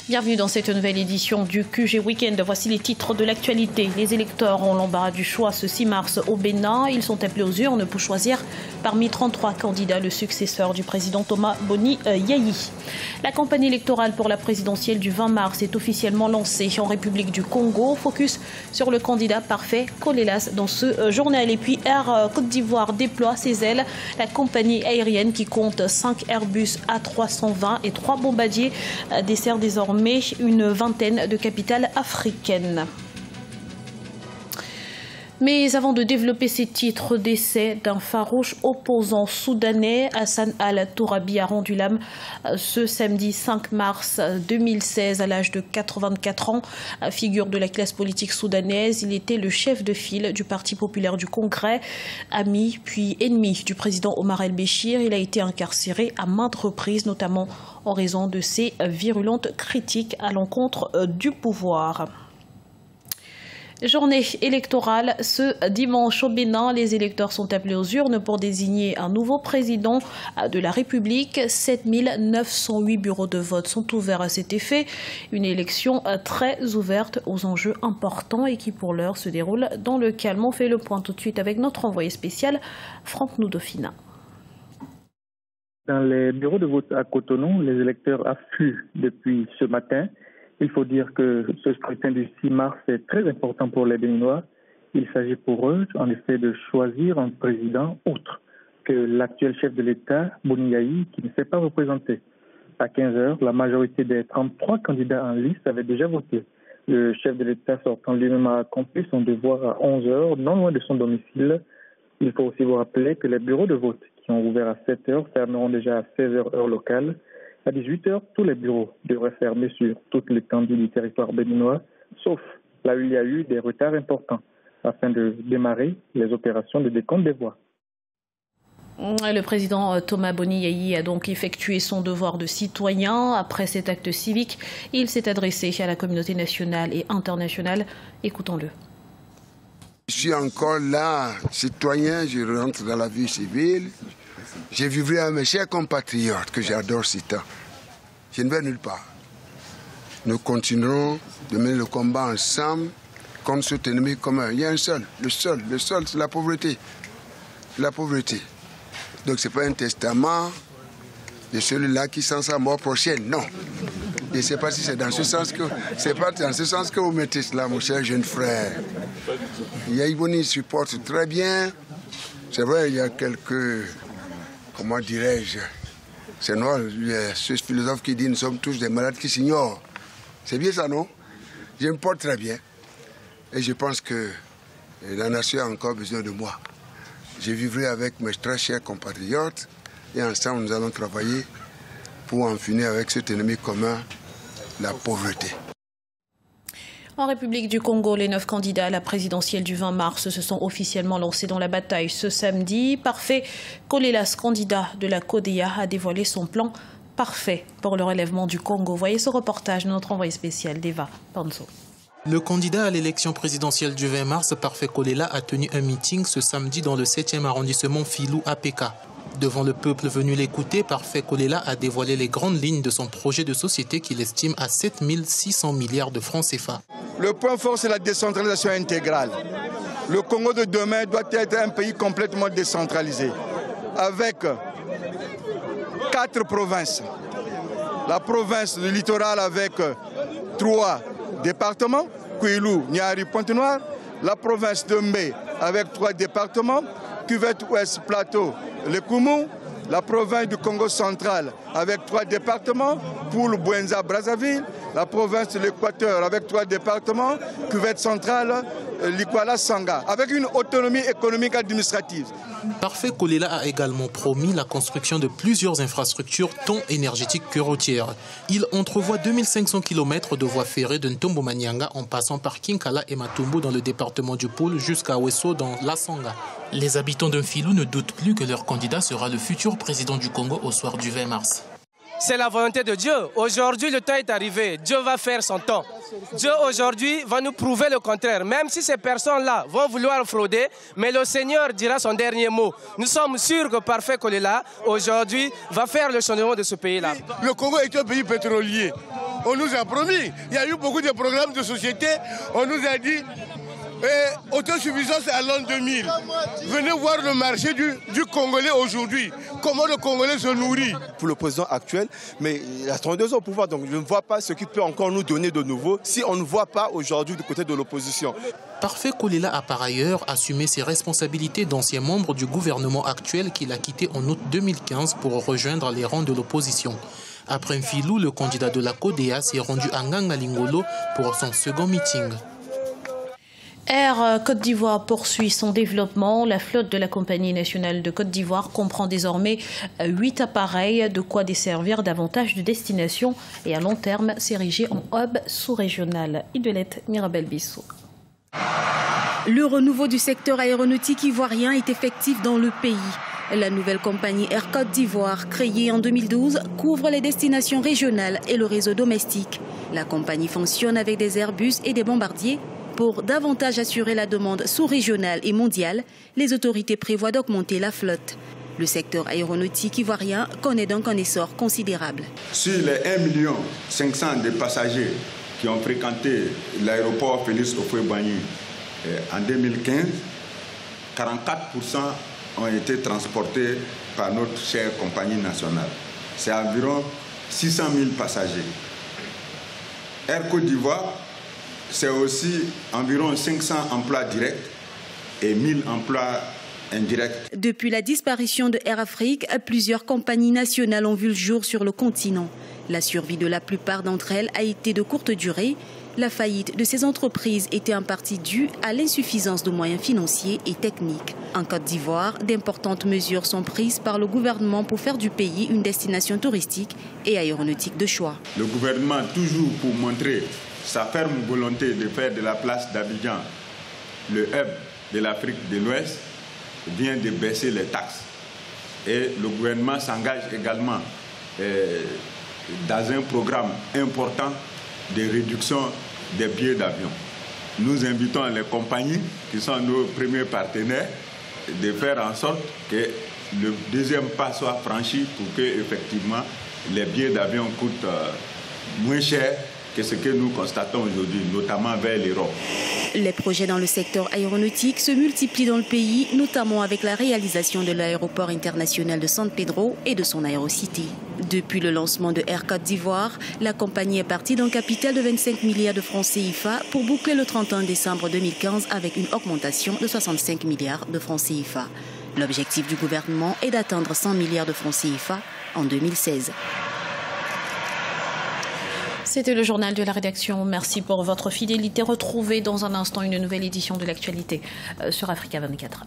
Bienvenue dans cette nouvelle édition du QG Weekend. Voici les titres de l'actualité. Les électeurs ont l'embarras du choix ce 6 mars au Bénin. Ils sont appelés aux urnes pour choisir parmi 33 candidats le successeur du président Thomas Boni Yayi. La campagne électorale pour la présidentielle du 20 mars est officiellement lancée en République du Congo. Focus sur le candidat parfait Kolelas dans ce journal. Et puis Air Côte d'Ivoire déploie ses ailes. La compagnie aérienne qui compte 5 Airbus A320 et 3 bombardiers dessert désormais une vingtaine de capitales africaines. Mais avant de développer ces titres, décès d'un farouche opposant soudanais, Hassan al-Tourabi a rendu l'âme ce samedi 5 mars 2016 à l'âge de 84 ans. Figure de la classe politique soudanaise, il était le chef de file du Parti populaire du Congrès, ami puis ennemi du président Omar el-Béchir. Il a été incarcéré à maintes reprises, notamment en raison de ses virulentes critiques à l'encontre du pouvoir. Journée électorale ce dimanche au Bénin. Les électeurs sont appelés aux urnes pour désigner un nouveau président de la République. 7908 bureaux de vote sont ouverts à cet effet. Une élection très ouverte aux enjeux importants et qui pour l'heure se déroule dans le calme. On fait le point tout de suite avec notre envoyé spécial, Franck Noudofina. Dans les bureaux de vote à Cotonou, les électeurs affluent depuis ce matin. Il faut dire que ce scrutin du 6 mars est très important pour les Béninois. Il s'agit pour eux, en effet, de choisir un président autre que l'actuel chef de l'État, Boni Yayi, qui ne s'est pas représenté. À 15 heures, la majorité des 33 candidats en liste avaient déjà voté. Le chef de l'État sortant lui-même a accompli son devoir à 11 heures, non loin de son domicile. Il faut aussi vous rappeler que les bureaux de vote qui ont ouvert à 7 heures fermeront déjà à 16 heures heure locale. À 18 heures, tous les bureaux devraient fermer sur toute l'étendue du territoire béninois, sauf là où il y a eu des retards importants, afin de démarrer les opérations de décompte des voix. Le président Thomas Boni Yayi a donc effectué son devoir de citoyen. Après cet acte civique, il s'est adressé à la communauté nationale et internationale. Écoutons-le. Je suis encore là, citoyen, je rentre dans la vie civile. Je vivrai avec mes chers compatriotes que j'adore si tant. Je ne vais nulle part. Nous continuerons de mener le combat ensemble contre cet ennemi commun. Il y a un seul, le seul, c'est la pauvreté. La pauvreté. Donc ce n'est pas un testament de celui-là qui sent sa mort prochaine, non. Je ne sais pas si c'est dans ce sens que vous mettez cela, mon cher jeune frère. Yayi Boni supporte très bien. C'est vrai, il y a quelques, comment dirais-je, c'est noir, ce philosophe qui dit nous sommes tous des malades qui s'ignorent. C'est bien ça, non? Je me porte très bien. Et je pense que la nation a encore besoin de moi. Je vivrai avec mes très chers compatriotes et ensemble nous allons travailler pour en finir avec cet ennemi commun, la pauvreté. En République du Congo, les 9 candidats à la présidentielle du 20 mars se sont officiellement lancés dans la bataille ce samedi. Parfait Kolelas, candidat de la CODEA, a dévoilé son plan parfait pour le relèvement du Congo. Voyez ce reportage de notre envoyé spécial, Deva Panzo. Le candidat à l'élection présidentielle du 20 mars, Parfait Kolelas, a tenu un meeting ce samedi dans le 7e arrondissement Filou APK. Devant le peuple venu l'écouter, Parfait Kolelas a dévoilé les grandes lignes de son projet de société qu'il estime à 7 600 milliards de francs CFA. Le point fort, c'est la décentralisation intégrale. Le Congo de demain doit être un pays complètement décentralisé, avec 4 provinces. La province du littoral avec 3 départements, Kouilou, Niari, Pointe-Noire. La province de Mbé avec 3 départements, Cuvette Ouest, Plateau, le Koumou. La province du Congo central avec 3 départements, Poul, Bouenza, Brazzaville. La province de l'Équateur avec 3 départements, Cuvette centrale, Likwala, Sanga, avec une autonomie économique administrative. Parfait Kolelas a également promis la construction de plusieurs infrastructures tant énergétiques que routières. Il entrevoit 2500 km de voies ferrées de Ntombo Manyanga en passant par Kinkala et Matumbo dans le département du Poul jusqu'à Wesso dans la Sanga. Les habitants d'un Filou ne doutent plus que leur candidat sera le futur président du Congo au soir du 20 mars. C'est la volonté de Dieu. Aujourd'hui, le temps est arrivé. Dieu va faire son temps. Dieu, aujourd'hui, va nous prouver le contraire. Même si ces personnes-là vont vouloir frauder, mais le Seigneur dira son dernier mot. Nous sommes sûrs que Parfait Kolelas, aujourd'hui, va faire le changement de ce pays-là. Le Congo est un pays pétrolier. on nous a promis. Il y a eu beaucoup de programmes de société. On nous a dit autosuffisance à l'an 2000. Venez voir le marché du Congolais aujourd'hui. Comment le Congolais se nourrit. Pour le président actuel, mais il a 32 ans au pouvoir, donc je ne vois pas ce qu'il peut encore nous donner de nouveau si on ne voit pas aujourd'hui du côté de l'opposition. Parfait Kolela a par ailleurs assumé ses responsabilités d'ancien membre du gouvernement actuel qu'il a quitté en août 2015 pour rejoindre les rangs de l'opposition. Après Mfilou, le candidat de la CODEA s'est rendu à Ngangalingolo pour son second meeting. Air Côte d'Ivoire poursuit son développement. La flotte de la Compagnie nationale de Côte d'Ivoire comprend désormais 8 appareils, de quoi desservir davantage de destinations et à long terme s'ériger en hub sous-régional. Idolette Mirabel-Bissou. Le renouveau du secteur aéronautique ivoirien est effectif dans le pays. La nouvelle compagnie Air Côte d'Ivoire, créée en 2012, couvre les destinations régionales et le réseau domestique. La compagnie fonctionne avec des Airbus et des bombardiers. Pour davantage assurer la demande sous-régionale et mondiale, les autorités prévoient d'augmenter la flotte. Le secteur aéronautique ivoirien connaît donc un essor considérable. Sur les 1 500 000 de passagers qui ont fréquenté l'aéroport Félix Houphouët-Boigny en 2015, 44% ont été transportés par notre chère compagnie nationale. C'est environ 600 000 passagers. Air Côte d'Ivoire, c'est aussi environ 500 emplois directs et 1000 emplois indirects. Depuis la disparition de Air Afrique, plusieurs compagnies nationales ont vu le jour sur le continent. La survie de la plupart d'entre elles a été de courte durée. La faillite de ces entreprises était en partie due à l'insuffisance de moyens financiers et techniques. En Côte d'Ivoire, d'importantes mesures sont prises par le gouvernement pour faire du pays une destination touristique et aéronautique de choix. Le gouvernement, toujours pour montrer sa ferme volonté de faire de la place d'Abidjan le hub de l'Afrique de l'Ouest, vient de baisser les taxes. Et le gouvernement s'engage également dans un programme important de réduction des billets d'avion. Nous invitons les compagnies, qui sont nos premiers partenaires, de faire en sorte que le deuxième pas soit franchi pour que, effectivement, les billets d'avion coûtent moins cher que ce que nous constatons aujourd'hui, notamment vers l'Europe. Les projets dans le secteur aéronautique se multiplient dans le pays, notamment avec la réalisation de l'aéroport international de San Pedro et de son aérocité. Depuis le lancement de Air Côte d'Ivoire, la compagnie est partie d'un capital de 25 milliards de francs CFA pour boucler le 31 décembre 2015 avec une augmentation de 65 milliards de francs CFA. L'objectif du gouvernement est d'atteindre 100 milliards de francs CFA en 2016. C'était le journal de la rédaction. Merci pour votre fidélité. Retrouvez dans un instant une nouvelle édition de l'actualité sur Africa 24.